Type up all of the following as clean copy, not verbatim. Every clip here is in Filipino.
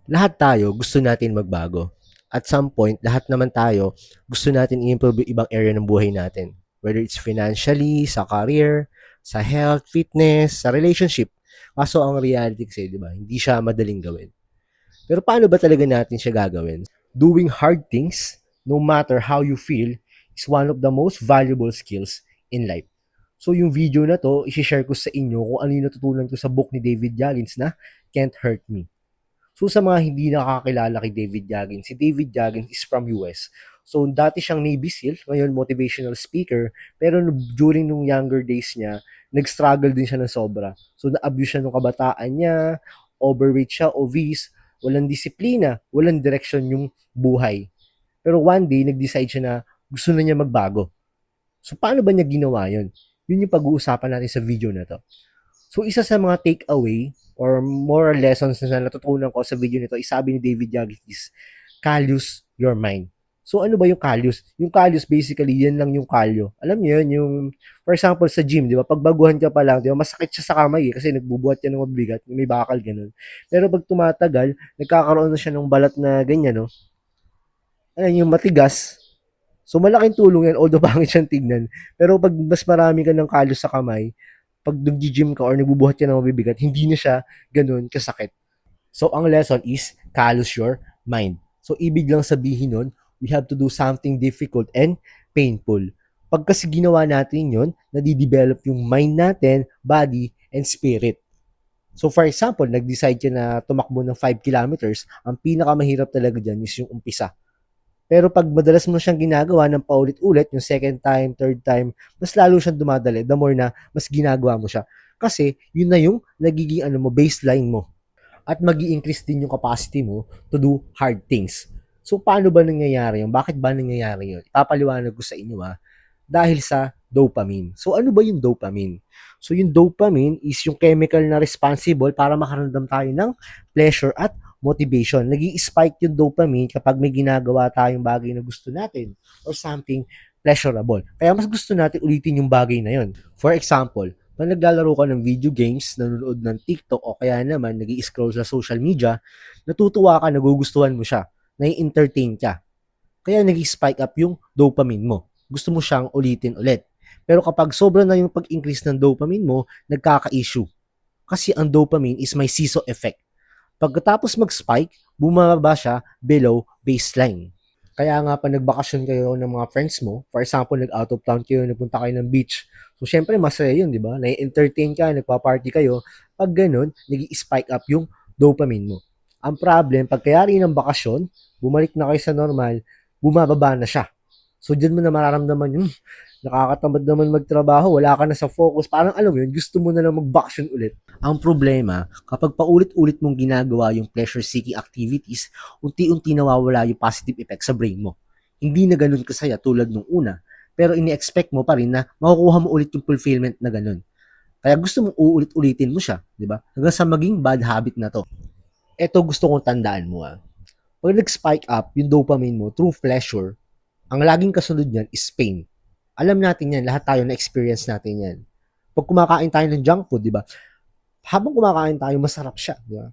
Lahat tayo gusto natin magbago. At some point, lahat naman tayo gusto natin i-improve yung ibang area ng buhay natin. Whether it's financially, sa career, sa health, fitness, sa relationship. Kaso ang reality kasi, di ba, hindi siya madaling gawin. Pero paano ba talaga natin siya gagawin? Doing hard things, no matter how you feel, is one of the most valuable skills in life. So yung video na to, isi-share ko sa inyo kung ano yung natutunan ko sa book ni David Goggins na Can't Hurt Me. So sa mga hindi nakakilala kay David Goggins, si David Goggins is from US. So dati siyang Navy SEAL, ngayon motivational speaker, pero during nung younger days niya, nag-struggle din siya ng sobra. So na-abuse siya nung kabataan niya, overweight siya, obese, walang disiplina, walang direction yung buhay. Pero one day, nag-decide siya na gusto na niya magbago. So paano ba niya ginawa yun? Yun yung pag-uusapan natin sa video na to. So isa sa mga takeaway or moral lessons na natutunan ko sa video nito, isabi ni David Goggins is, callous your mind. So ano ba yung callous? Yung callous basically, yan lang yung kalyo. Alam niyo yun, yung, for example, sa gym, di ba, pag baguhan ka pa lang, di ba, masakit siya sa kamay kasi nagbubuhat ka ng mabigat, may bakal, ganun. Pero pag tumatagal, nagkakaroon na siya ng balat na ganyan, no? Ano, yung matigas. So malaking tulong yan, although pangit siyang tignan. Pero pag mas marami ka ng kalos sa kamay, pag nag-gym ka or nagbubuhat ka ng mabibigat, hindi na siya ganun kasakit. So, ang lesson is, callous your mind. So, ibig lang sabihin nun, we have to do something difficult and painful. Pag kasi ginawa natin yun, nadidevelop yung mind natin, body, and spirit. So, for example, nag-decide ka na tumakbo ng 5 kilometers, ang pinakamahirap talaga dyan is yung umpisa. Pero pag madalas mo siyang ginagawa ng paulit-ulit, yung second time, third time, mas lalo siyang dumadali the more na mas ginagawa mo siya. Kasi yun na yung nagiging ano mo, baseline mo. At mag increase din yung capacity mo to do hard things. So paano ba nangyayari yun? Bakit ba nangyayari yun? Ipapaliwanag ko sa inyo dahil sa dopamine. So ano ba yung dopamine? So yung dopamine is yung chemical na responsible para makaramdam tayo ng pleasure at motivation. Nag-i-spike yung dopamine kapag may ginagawa tayong bagay na gusto natin or something pleasurable. Kaya mas gusto natin ulitin yung bagay na yun. For example, pag naglalaro ka ng video games, nanonood ng TikTok o kaya naman nag scroll sa social media, natutuwa ka, nagugustuhan mo siya, nai-entertain ka. Kaya nag-spike up yung dopamine mo. Gusto mo siyang ulitin ulit. Pero kapag sobra na yung pag-increase ng dopamine mo, nagkaka-issue. Kasi ang dopamine is may seesaw effect. Pagkatapos mag-spike, bumababa siya below baseline. Kaya nga pa nagbakasyon kayo ng mga friends mo, for example, nag-out of town kayo, nagpunta kayo ng beach. So, syempre, masaya yun, di ba? Nai-entertain ka, nagpa-party kayo. Pag ganun, nag-spike up yung dopamine mo. Ang problem, pagkayari ng bakasyon, bumalik na kayo sa normal, bumababa na siya. So, dyan mo na mararamdaman yung nakakatamad naman magtrabaho, wala ka na sa focus. Parang alam mo yun, gusto mo na lang mag-vacation ulit. Ang problema, kapag paulit-ulit mong ginagawa yung pleasure-seeking activities, unti-unti nawawala yung positive effect sa brain mo. Hindi na ganun kasaya tulad nung una, pero ini-expect mo pa rin na makukuha mo ulit yung fulfillment na ganun. Kaya gusto mong uulit-ulitin mo siya, di ba? Hanggang sa maging bad habit na to. Ito gusto kong tandaan mo. Pag nag-spike up yung dopamine mo through pleasure, ang laging kasunod niyan is pain. Alam natin yan, lahat tayo na-experience natin yan. Pag kumakain tayo ng junk food, di ba? Habang kumakain tayo, masarap siya, di ba?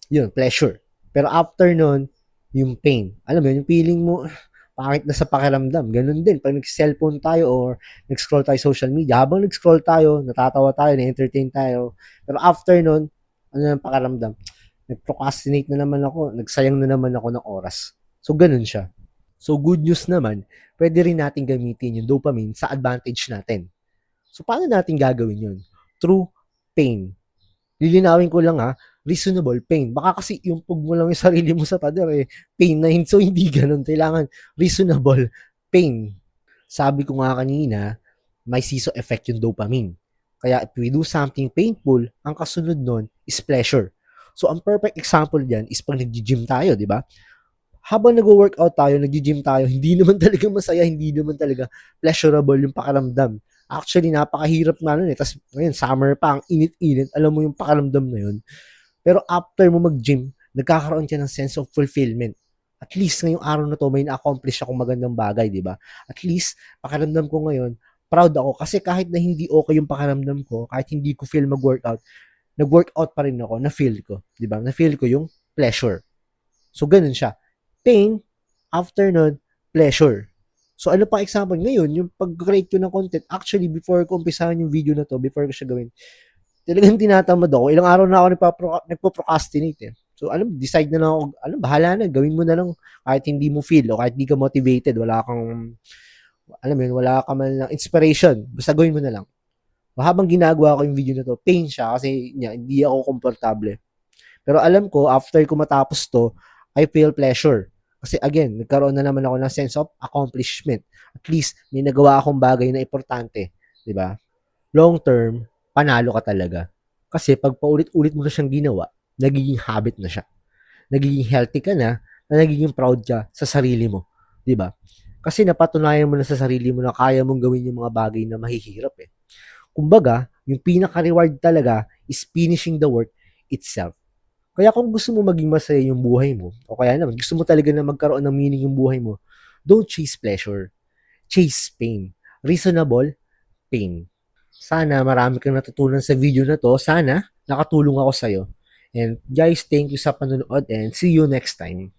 Yun, pleasure. Pero after nun, yung pain. Alam mo yun, yung feeling mo, pangit na sa pakiramdam. Ganun din. Pag nag-cellphone tayo or nag-scroll tayo social media, habang nag-scroll tayo, natatawa tayo, na-entertain tayo. Pero after nun, ano yung pakiramdam? Nag-procrastinate na naman ako, nagsayang na naman ako ng oras. So, ganun siya. So, good news naman, pwede rin natin gamitin yung dopamine sa advantage natin. So, paano natin gagawin yun? Through pain. Lilinawin ko lang reasonable pain. Baka kasi yung pug mo lang yung sarili mo sa pader pain na yun. So, hindi ganun. Kailangan reasonable pain. Sabi ko nga kanina, may seesaw effect yung dopamine. Kaya if we do something painful, ang kasunod nun is pleasure. So, ang perfect example diyan is pag nag-gym tayo, di ba? Habang nag-workout tayo, nag-gym tayo, hindi naman talaga masaya, hindi naman talaga pleasurable yung pakiramdam. Actually, napakahirap na nun Tapos, ngayon, summer pa, ang init-init, alam mo yung pakiramdam na yun. Pero after mo mag-gym, nagkakaroon ka ng sense of fulfillment. At least ngayong araw na to, may na-accomplish akong magandang bagay, di ba? At least, pakiramdam ko ngayon, proud ako. Kasi kahit na hindi okay yung pakiramdam ko, kahit hindi ko feel mag-workout, nag-workout pa rin ako, na-feel ko. Di ba? Na-feel ko yung pleasure. So, ganun siya. Pain, after nun, pleasure. So, ano pa example? Ngayon, yung pag-create ko ng content, actually, before ko umpisahan yung video na to, before ko siya gawin, talagang tinatamad ako. Ilang araw na ako nagpo-procrastinate eh. So, decide na lang ako, bahala na, gawin mo na lang kahit hindi mo feel o kahit hindi ka motivated, wala kang, wala ka man lang inspiration, basta gawin mo na lang. Habang ginagawa ko yung video na to, pain siya kasi hindi ako komportable. Pero alam ko, after ko matapos to, I feel pleasure. Kasi again, nagkaroon na naman ako ng sense of accomplishment. At least, may nagawa akong bagay na importante. Di ba? Long term, panalo ka talaga. Kasi pag paulit-ulit mo na siyang ginawa, nagiging habit na siya. Nagiging healthy ka na nagiging proud ka sa sarili mo. Di ba? Kasi napatunayan mo na sa sarili mo na kaya mong gawin yung mga bagay na mahihirap eh. Kumbaga, yung pinaka-reward talaga is finishing the work itself. Kaya kung gusto mo maging masaya yung buhay mo, o kaya naman gusto mo talaga na magkaroon ng meaning yung buhay mo, don't chase pleasure. Chase pain. Reasonable pain. Sana marami kang natutunan sa video na to. Sana nakatulong ako sa'yo. And guys, thank you sa panonood and see you next time.